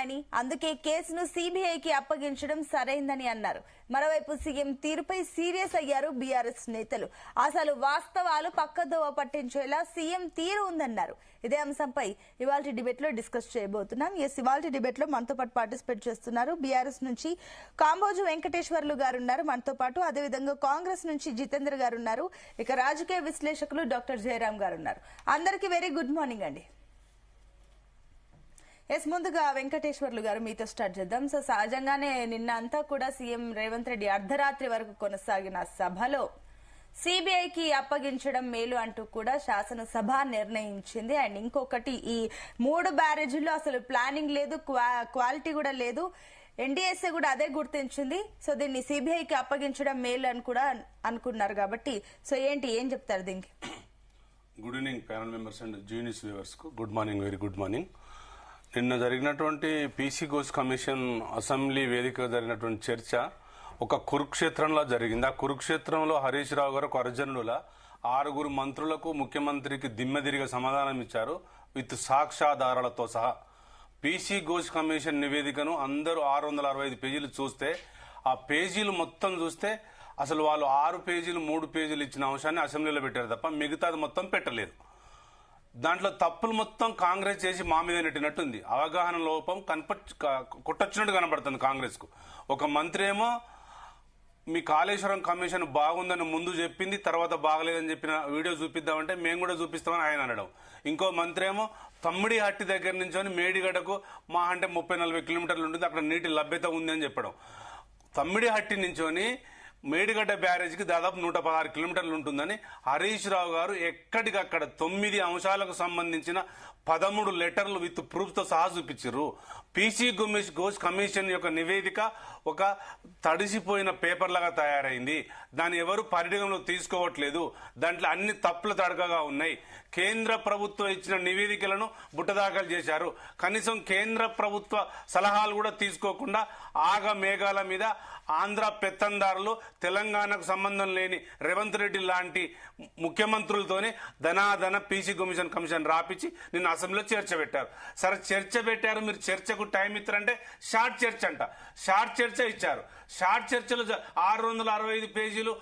అని అందుకే కేసును సిబిఐకి అప్పగించడం సరైందని అన్నారు. మరోవైపు సీఎం తీరుపై సీరియస్ అయ్యారు బీఆర్ఎస్ నేతలు. అసలు వాస్తవాలు పక్కదోవ పట్టించేలా సీఎం తీరు ఉందన్నారు. ఇదే అంశంపై ఇవాల్టి డిబేట్ లో డిస్కస్ చేయబోతున్నాం. ఇవాల్టి డిబేట్ లో మనతో పాటు పార్టిసిపేట్ చేస్తున్నారు బీఆర్ఎస్ నుంచి కాంబోజు వెంకటేశ్వర్లు గారు ఉన్నారు మనతో పాటు. అదేవిధంగా కాంగ్రెస్ నుంచి జితేంద్ర గారు ఉన్నారు. ఇక రాజకీయ విశ్లేషకులు డాక్టర్ జయరాం గారు ఉన్నారు. అందరికీ వెరీ గుడ్ మార్నింగ్ అండి. ముందుగా వెంకటేశ్వర్లు గారు మీతో స్టార్ట్ చేద్దాం. సో సహజంగానే నిన్న అంతా కూడా సీఎం రేవంత్ రెడ్డి అర్ధరాత్రి వరకు కొనసాగిన సభలో సిబిఐకి అప్పగించడం మేలు అంటూ కూడా శాసనసభ నిర్ణయించింది. అండ్ ఇంకొకటి, ఈ 3 బ్యారేజీల్లో అసలు ప్లానింగ్ లేదు, క్వాలిటీ కూడా లేదు. ఎన్డీఎస్ఏ కూడా అదే గుర్తించింది. సో దీన్ని సిబిఐకి అప్పగించడం మేలు అని కూడా అనుకున్నారు. కాబట్టి సో ఏం చెప్తారు దీనికి? Good evening panel members and juniors viewers కు good morning, very good morning. నిన్న జరిగినటువంటి పీసీ ఘోష్ కమిషన్ అసెంబ్లీ వేదిక జరిగినటువంటి చర్చ ఒక కురుక్షేత్రంలో జరిగింది. ఆ కురుక్షేత్రంలో హరీష్ రావు గారు ఒక అర్జునుల 6 మంత్రులకు ముఖ్యమంత్రికి దిమ్మెదిరిగా సమాధానం ఇచ్చారు విత్ సాక్ష్యాధారాలతో సహా. పీసీ ఘోష్ కమిషన్ నివేదికను అందరూ 665 పేజీలు చూస్తే, ఆ పేజీలు మొత్తం చూస్తే అసలు వాళ్ళు 6 పేజీలు 3 పేజీలు ఇచ్చిన అంశాన్ని అసెంబ్లీలో పెట్టారు తప్ప మిగతాది మొత్తం పెట్టలేదు. దాంట్లో తప్పులు మొత్తం కాంగ్రెస్ చేసి మా మీద నెట్టినట్టుంది. అవగాహన లోపం కొట్టొచ్చినట్టు కనబడుతుంది కాంగ్రెస్ కు. ఒక మంత్రి ఏమో మీ కాళేశ్వరం కమిషన్ బాగుందని ముందు చెప్పింది, తర్వాత బాగలేదని చెప్పిన వీడియో చూపిద్దామంటే మేము కూడా చూపిస్తామని ఆయన అనడం. ఇంకో మంత్రి ఏమో తమ్మిడి హట్టి దగ్గర నుంచి మేడిగడ్డకు మా అంటే 30-40 కిలోమీటర్లు ఉంటుంది, అక్కడ నీటి లభ్యత ఉంది అని చెప్పడం. తమ్మిడి హట్టి నుంచొని మేడిగడ్డ బ్యారేజ్కి దాదాపు 116 కిలోమీటర్లు ఉంటుందని హరీష్ రావు గారు ఎక్కడికక్కడ 9 అంశాలకు సంబంధించిన 13 లెటర్లు విత్ ప్రూఫ్ తో సహా చూపించారు. పీసీ ఘోష్ కమిషన్ యొక్క నివేదిక ఒక తడిసిపోయిన పేపర్ లాగా తయారైంది. దాన్ని ఎవరు పరిగణలోకి తీసుకోవట్లేదు. దాంట్లో అన్ని తప్పుల తడకగా ఉన్నాయి. కేంద్ర ప్రభుత్వం ఇచ్చిన నివేదికలను బుట్టదాఖలు చేశారు. కనీసం కేంద్ర ప్రభుత్వ సలహాలు కూడా తీసుకోకుండా ఆగ మేఘాల మీద ఆంధ్ర పెత్తందారులు, తెలంగాణకు సంబంధం లేని రేవంత్ రెడ్డి లాంటి ముఖ్యమంత్రులతోనే ధనాధన పీసీ కమిషన్ రాపించి నిన్న అసెంబ్లీలో చర్చ పెట్టారు. సరే చర్చ పెట్టారు, మీరు చర్చకు టైం ఇస్తారంటే షార్ట్ చర్చ అంట. షార్ట్ చర్చ ఇచ్చారు. షార్ట్ చర్చలు 665 పేజీలు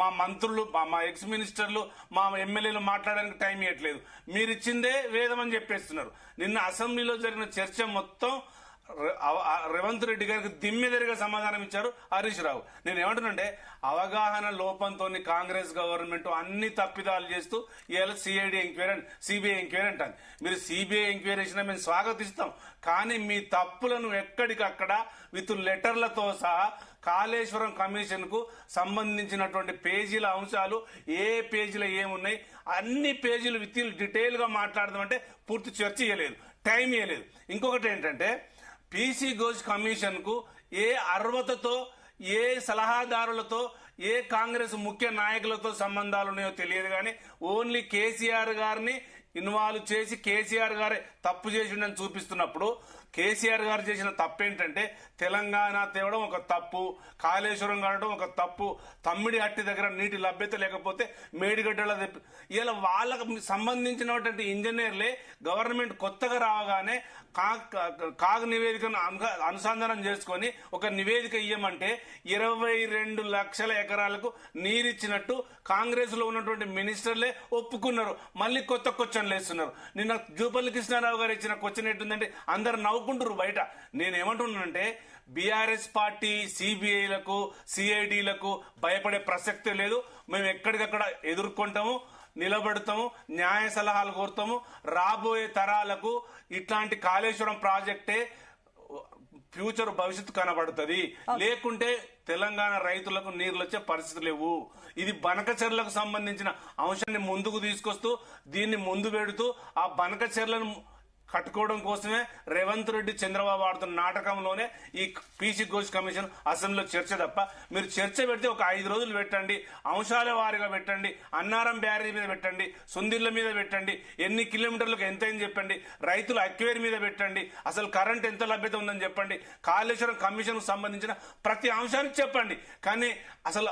మా మంత్రులు, మా ఎక్స్ మినిస్టర్లు, మా ఎమ్మెల్యేలు మాట్లాడడానికి టైం ఇవ్వట్లేదు. మీరు ఇచ్చిందే వేదం అని చెప్పేస్తున్నారు. నిన్న అసెంబ్లీలో జరిగిన చర్చ మొత్తం రేవంత్ రెడ్డి గారికి దిమ్మెదరిగా సమాధానం ఇచ్చారు హరీష్ రావు. నేను ఏమంటున్నానంటే, అవగాహన లోపంతో కాంగ్రెస్ గవర్నమెంట్ అన్ని తప్పిదాలు చేస్తూ ఇవాళ సిబిఐ ఎంక్వైరీ అంటాను. మీరు సిబిఐ ఎంక్వైరీ చేసినా మేము స్వాగతిస్తాం. కానీ మీ తప్పులను ఎక్కడికక్కడ విత్ లెటర్లతో సహా కాళేశ్వరం కమిషన్ కు సంబంధించినటువంటి పేజీల అంశాలు ఏ పేజీలో ఏమున్నాయి అన్ని పేజీలు విత్ డీటెయిల్ గా మాట్లాడదామంటే పూర్తి చర్చ ఇవ్వలేదు, టైం ఇవ్వలేదు. ఇంకొకటి ఏంటంటే, పీసీ ఘోష్ కమిషన్ కు ఏ అర్హతతో, ఏ సలహాదారులతో, ఏ కాంగ్రెస్ ముఖ్య నాయకులతో సంబంధాలు ఉన్నాయో తెలియదు. కానీ ఓన్లీ కేసీఆర్ గారిని ఇన్వాల్వ్ చేసి కేసీఆర్ గారే తప్పు చేసిండని చూపిస్తున్నప్పుడు, కేసీఆర్ గారు చేసిన తప్పేంటంటే తెలంగాణ తేవడం ఒక తప్పు, కాళేశ్వరం కట్టడం ఒక తప్పు, తమ్మిడి హట్టి దగ్గర నీటి లభ్యత లేకపోతే మేడిగడ్డల ఇలా వాళ్ళకు సంబంధించినటువంటి ఇంజనీర్లే గవర్నమెంట్ కొత్తగా రావగానే కాగ్ నివేదికను అనుసంధానం చేసుకొని ఒక నివేదిక ఇయ్యమంటే 22 లక్షల ఎకరాలకు నీరిచ్చినట్టు కాంగ్రెస్ లో ఉన్నటువంటి మినిస్టర్లే ఒప్పుకున్నారు. మళ్ళీ కొత్త క్వశ్చన్లు వేస్తున్నారు. నిన్న జూపల్లి కృష్ణారావు గారు ఇచ్చిన క్వశ్చన్ ఏంటంటే అందరు నవ్వుకుంటారు బయట. నేనేమంటున్నానంటే, బీఆర్ఎస్ పార్టీ సిబిఐలకు, సిఐడిలకు భయపడే ప్రసక్తే లేదు. మేము ఎక్కడికక్కడ ఎదుర్కొంటాము, నిలబడతాము, న్యాయ సలహాలు కోరుతాము. రాబోయే తరాలకు ఇట్లాంటి కాళేశ్వరం ప్రాజెక్టే ఫ్యూచర్ భవిష్యత్తు కనబడుతుంది. లేకుంటే తెలంగాణ రైతులకు నీళ్లు వచ్చే పరిస్థితి లేవు. ఇది బనకచెర్లకు సంబంధించిన అంశాన్ని ముందుకు తీసుకొస్తూ దీన్ని ముందు పెడుతూ ఆ బనకచెర్లను కట్టుకోవడం కోసమే రేవంత్ రెడ్డి, చంద్రబాబు ఆడుతున్న నాటకంలోనే ఈ పీసీ ఘోష్ కమిషన్ అసెంబ్లీలో చర్చ తప్ప. మీరు చర్చ పెడితే ఒక 5 రోజులు పెట్టండి, అంశాల వారీగా పెట్టండి, అన్నారం బ్యారేజ్ మీద పెట్టండి, సుందిళ్ల మీద పెట్టండి, ఎన్ని కిలోమీటర్లకు ఎంత అని చెప్పండి, రైతుల అక్వేర్ మీద పెట్టండి, అసలు కరెంట్ ఎంత లభ్యత ఉందని చెప్పండి, కాళేశ్వరం కమిషన్ కు సంబంధించిన ప్రతి అంశానికి చెప్పండి. కానీ అసలు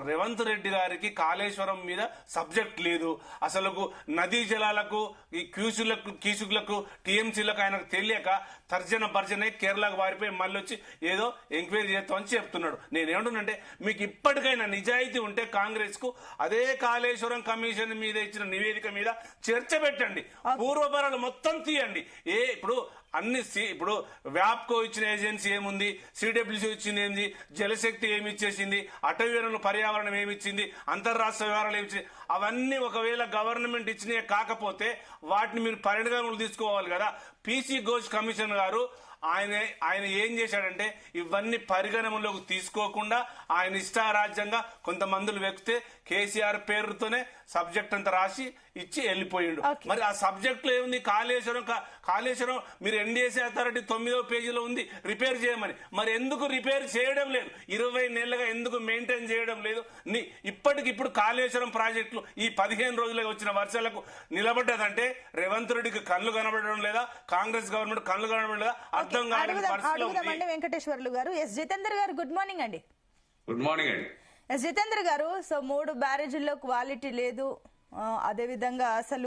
రేవంత్ రెడ్డి గారికి కాళేశ్వరం మీద సబ్జెక్ట్ లేదు. అసలు నదీ జలాలకు, ఈ కీసులకు టీఎంసీలకు ఆయనకు తెలియక తర్జన భర్జన కేరళకు వారిపోయి మళ్ళీ వచ్చి ఏదో ఎంక్వైరీ చేస్తామని చెప్తున్నాడు. నేనేమంటున్నానంటే మీకు ఇప్పటికైనా నిజాయితీ ఉంటే కాంగ్రెస్ కు అదే కాళేశ్వరం కమిషన్ మీద ఇచ్చిన నివేదిక మీద చర్చ పెట్టండి, పూర్వపరాలు మొత్తం తీయండి. ఇప్పుడు అన్ని ఇప్పుడు వ్యాప్కో ఇచ్చిన ఏజెన్సీ ఏముంది, సిడబ్ల్యూసీ ఇచ్చింది ఏంది, జలశక్తి ఏమి ఇచ్చేసింది, అటవీ వనరుల పర్యావరణం ఏమి ఇచ్చింది, అంతర్రాష్ట్ర వ్యవహారాలు ఏమి ఇచ్చింది, అవన్నీ ఒకవేళ గవర్నమెంట్ ఇచ్చినవి కాకపోతే వాటిని మీరు పరిగణనలు తీసుకోవాలి కదా. పీసీ ఘోష్ కమిషన్ గారు ఆయన ఏం చేశాడంటే ఇవన్నీ పరిగణనలోకి తీసుకోకుండా ఆయన ఇష్టారాజ్యంగా కొంతమందులు వ్యక్తే కేసీఆర్ పేరుతోనే సబ్జెక్ట్ అంతా రాసి ఇచ్చి వెళ్ళిపోయిండు. మరి ఆ సబ్జెక్ట్ లో ఏముంది, కాళేశ్వరం మీరు ఎన్డీఎస్ఏ అథారిటీ 9వ పేజీలో ఉంది రిపేర్ చేయమని. మరి ఎందుకు రిపేర్ చేయడం లేదు? 20 నెలలుగా ఎందుకు మెయింటైన్ చేయడం లేదు? ఇప్పటికిప్పుడు కాళేశ్వరం ప్రాజెక్టులు ఈ 15 రోజులుగా వచ్చిన వర్షాలకు నిలబడ్డదంటే రేవంత్ రెడ్డికి కళ్ళు కనబడడం లేదా, కాంగ్రెస్ గవర్నమెంట్ కళ్ళు కనబడడం లేదా అర్థం కాదు. వెంకటేశ్వర్లు గారు, ఎస్ జితేందర్ గారు, గుడ్ మార్నింగ్ అండి. గుడ్ మార్నింగ్ అండి. ఎస్ జితేందర్ గారు, సో 3 బ్యారేజీల్లో క్వాలిటీ లేదు, అదేవిధంగా అసలు